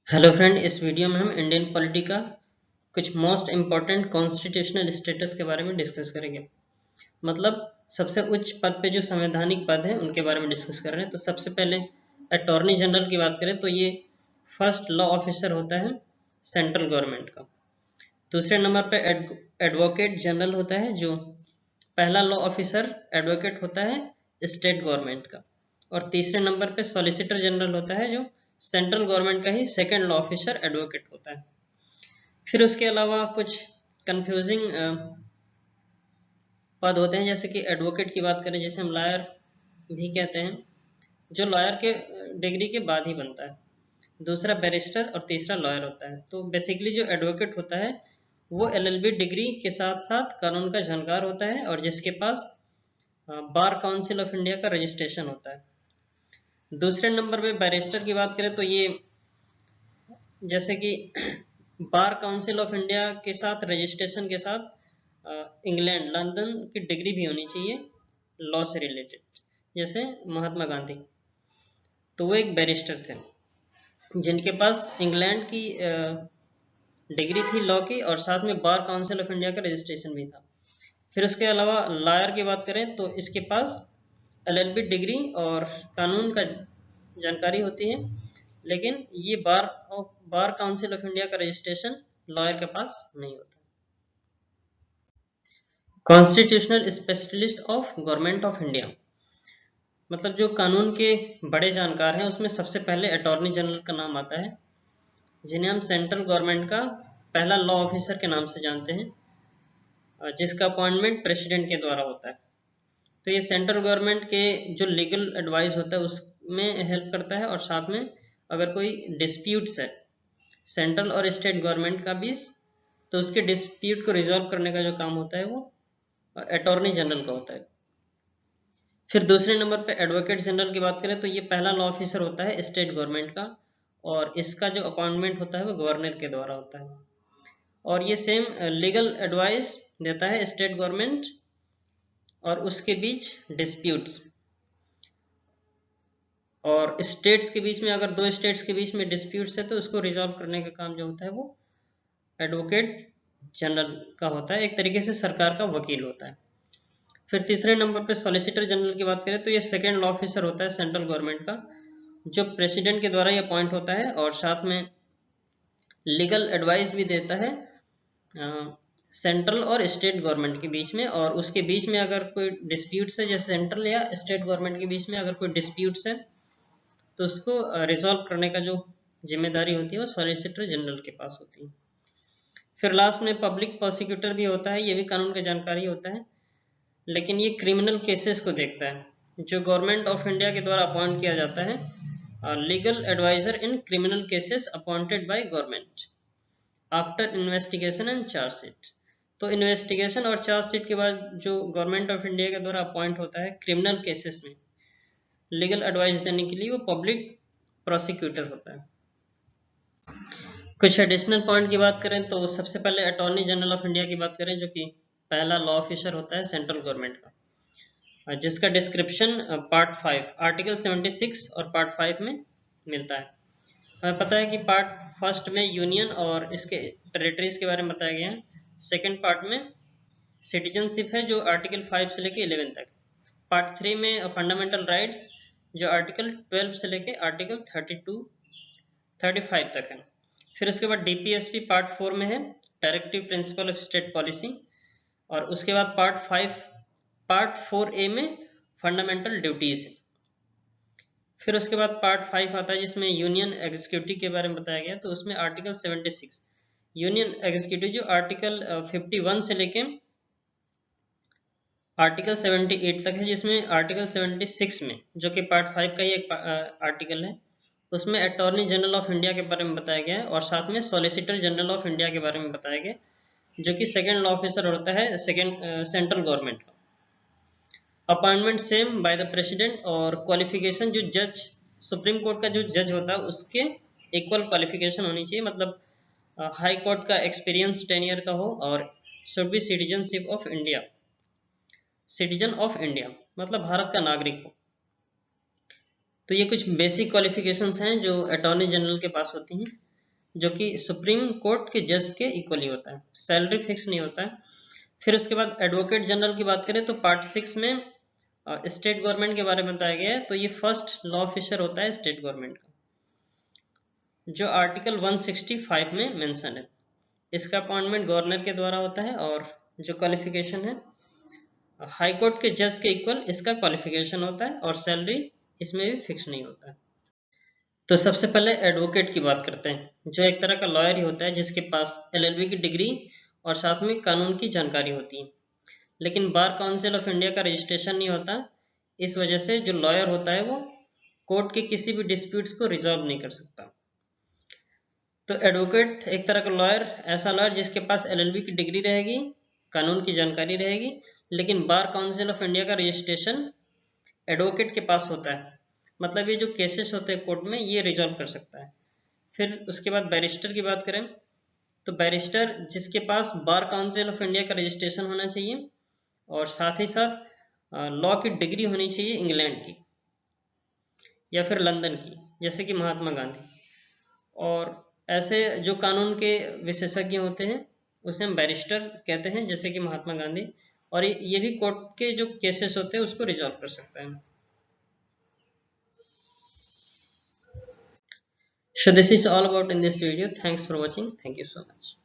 Hello friend, इस video में हम इंडियन पॉलिटी का कुछ मोस्ट इम्पॉर्टेंट कॉन्स्टिट्यूशनल स्टेटस के बारे में डिस्कस करेंगे। मतलब सबसे उच्च पद पे जो संवैधानिक पद है उनके बारे में डिस्कस कर रहे हैं। तो सबसे पहले अटॉर्नी जनरल की बात करें तो ये फर्स्ट लॉ ऑफिसर होता है सेंट्रल गवर्नमेंट का। दूसरे नंबर पे एडवोकेट जनरल होता है, जो पहला लॉ ऑफिसर एडवोकेट होता है स्टेट गवर्नमेंट का। और तीसरे नंबर पे सॉलिसिटर जनरल होता है, जो सेंट्रल गवर्नमेंट का ही सेकंड लॉ ऑफिसर एडवोकेट होता है। फिर उसके अलावा कुछ कंफ्यूजिंग पद होते हैं, जैसे कि एडवोकेट की बात करें जिसे हम लॉयर भी कहते हैं, जो लॉयर के डिग्री के बाद ही बनता है। दूसरा बैरिस्टर और तीसरा लॉयर होता है। तो बेसिकली जो एडवोकेट होता है वो एलएलबी डिग्री के साथ साथ कानून का जानकार होता है और जिसके पास बार काउंसिल ऑफ इंडिया का रजिस्ट्रेशन होता है। दूसरे नंबर पे बैरिस्टर की बात करें तो ये जैसे कि बार काउंसिल ऑफ इंडिया के साथ रजिस्ट्रेशन के साथ इंग्लैंड लंदन की डिग्री भी होनी चाहिए लॉ से रिलेटेड, जैसे महात्मा गांधी। तो वो एक बैरिस्टर थे जिनके पास इंग्लैंड की डिग्री थी लॉ की और साथ में बार काउंसिल ऑफ इंडिया का रजिस्ट्रेशन भी था। फिर उसके अलावा लॉयर की बात करें तो इसके पास एलएलबी डिग्री और कानून का जानकारी होती है, लेकिन ये बार काउंसिल ऑफ इंडिया का रजिस्ट्रेशन लॉयर के पास नहीं होता। Constitutional specialist of government of India, मतलब जो कानून के बड़े जानकार हैं उसमें सबसे पहले अटॉर्नी जनरल का नाम आता है, जिन्हें हम सेंट्रल गवर्नमेंट का पहला लॉ ऑफिसर के नाम से जानते हैं, जिसका अपॉइंटमेंट प्रेसिडेंट के द्वारा होता है। तो ये सेंट्रल गवर्नमेंट के जो लीगल एडवाइस होता है उसमें हेल्प करता है और साथ में अगर कोई डिस्प्यूट्स है सेंट्रल और स्टेट गवर्नमेंट का बीच, तो उसके डिस्प्यूट को रिजॉल्व करने का जो काम होता है वो अटॉर्नी जनरल का होता है। फिर दूसरे नंबर पे एडवोकेट जनरल की बात करें तो ये पहला लॉ ऑफिसर होता है स्टेट गवर्नमेंट का और इसका जो अपॉइंटमेंट होता है वो गवर्नर के द्वारा होता है। और ये सेम लीगल एडवाइस देता है स्टेट गवर्नमेंट और उसके बीच डिस्प्यूट्स, और स्टेट्स के बीच में अगर दो स्टेट्स के बीच में डिस्प्यूट्स है तो उसको रिजॉल्व करने का काम जो होता है वो एडवोकेट जनरल का होता है, एक तरीके से सरकार का वकील होता है। फिर तीसरे नंबर पे सॉलिसिटर जनरल की बात करें तो ये सेकंड लॉ ऑफिसर होता है सेंट्रल गवर्नमेंट का, जो प्रेसिडेंट के द्वारा ही अपॉइंट होता है और साथ में लीगल एडवाइस भी देता है सेंट्रल और स्टेट गवर्नमेंट के बीच में। और उसके बीच में अगर कोई डिस्प्यूट्स है, जैसे सेंट्रल या स्टेट गवर्नमेंट के बीच में अगर कोई डिस्प्यूट्स है तो उसको रिजॉल्व करने का जो जिम्मेदारी होती है वो सॉलिसिटर जनरल के पास होती है। फिर लास्ट में पब्लिक प्रोसिक्यूटर भी होता है, ये भी कानून का जानकारी होता है, लेकिन ये क्रिमिनल केसेस को देखता है, जो गवर्नमेंट ऑफ इंडिया के द्वारा अपॉइंट किया जाता है legal adviser in criminal cases appointed by government after investigation and chargesheet. तो इन्वेस्टिगेशन और चार्जशीट के बाद जो गवर्नमेंट ऑफ इंडिया के द्वारा अपॉइंट होता है क्रिमिनल केसेस में लीगल एडवाइस देने के लिए, वो पब्लिक प्रोसिक्यूटर होता है। कुछ एडिशनल पॉइंट की बात करें तो सबसे पहले अटॉर्नी जनरल ऑफ इंडिया की बात करें, जो कि पहला लॉ ऑफिसर होता है सेंट्रल गवर्नमेंट का, जिसका डिस्क्रिप्शन पार्ट 5 आर्टिकल 76 और पार्ट 5 में मिलता है। हमें पता है कि पार्ट फर्स्ट में यूनियन और इसके टेरिटरीज के बारे में बताया गया है। सेकेंड पार्ट में सिटीजनशिप है, जो आर्टिकल 5 से लेके 11 तक। पार्ट 3 में फंडामेंटल राइट्स, जो आर्टिकल 12 से लेके आर्टिकल 35 तक है। फिर उसके बाद डीपीएसपी पार्ट 4 में है, directive principle of state policy. और उसके बाद पार्ट 4A में फंडामेंटल ड्यूटीज है। फिर उसके बाद पार्ट 5 आता है जिसमें यूनियन एग्जीक्यूटिव के बारे में बताया गया, तो उसमें आर्टिकल 76 यूनियन एग्जीक्यूटिव जो आर्टिकल 51 से लेके आर्टिकल 78 तक है, जिसमें आर्टिकल 76 में जो कि पार्ट 5 का ही एक आर्टिकल है, उसमें अटॉर्नी जनरल ऑफ इंडिया के बारे में बताया गया है और साथ में सॉलिसिटर जनरल ऑफ इंडिया के बारे में बताया गया, जो कि सेकंड लॉ ऑफिसर होता है सेंट्रल गवर्नमेंट का। Appointment same by the president और क्वालिफिकेशन जो जज सुप्रीम कोर्ट का जो जज होता है उसके इक्वल क्वालिफिकेशन होनी चाहिए, मतलब हाई कोर्ट का एक्सपीरियंस 10 ईयर का हो और should be citizenship of India, citizen of India मतलब भारत का नागरिक हो। तो ये कुछ बेसिक क्वालिफिकेशंस हैं जो अटॉर्नी जनरल के पास होती हैं। जो कि सुप्रीम कोर्ट के जज के इक्वली होता है, सैलरी फिक्स नहीं होता है। फिर उसके बाद एडवोकेट जनरल की बात करें तो पार्ट 6 में स्टेट गवर्नमेंट के बारे में बताया गया है। तो ये फर्स्ट लॉ ऑफिसर होता है स्टेट गवर्नमेंट का, जो आर्टिकल 165 में मेंशन है। इसका अपॉइंटमेंट गवर्नर के द्वारा होता है और जो क्वालिफिकेशन है हाई कोर्ट के जज के इक्वल इसका क्वालिफिकेशन होता है और सैलरी इसमें भी फिक्स नहीं होता है। तो सबसे पहले एडवोकेट की बात करते हैं, जो एक तरह का लॉयर ही होता है जिसके पास एलएलबी की डिग्री और साथ में कानून की जानकारी होती है, लेकिन बार काउंसिल ऑफ इंडिया का रजिस्ट्रेशन नहीं होता। इस वजह से जो लॉयर होता है वो कोर्ट के किसी भी डिस्प्यूट्स को रिजॉल्व नहीं कर सकता। तो एडवोकेट एक तरह का लॉयर, ऐसा लॉयर जिसके पास एलएलबी की डिग्री रहेगी, कानून की जानकारी रहेगी, लेकिन बार काउंसिल ऑफ इंडिया का रजिस्ट्रेशन एडवोकेट के पास होता है। मतलब ये जो केसेस होते हैं कोर्ट में ये रिजॉल्व कर सकता है। फिर उसके बाद बैरिस्टर की बात करें तो बैरिस्टर जिसके पास बार काउंसिल ऑफ इंडिया का रजिस्ट्रेशन होना चाहिए और साथ ही साथ लॉ की डिग्री होनी चाहिए इंग्लैंड की या फिर लंदन की, जैसे कि महात्मा गांधी। और ऐसे जो कानून के विशेषज्ञ होते हैं उसे हम बैरिस्टर कहते हैं, जैसे कि महात्मा गांधी। और ये भी कोर्ट के जो केसेस होते हैं उसको रिजॉल्व कर सकता है। So this is all about in this video. Thanks for watching. Thank you so much.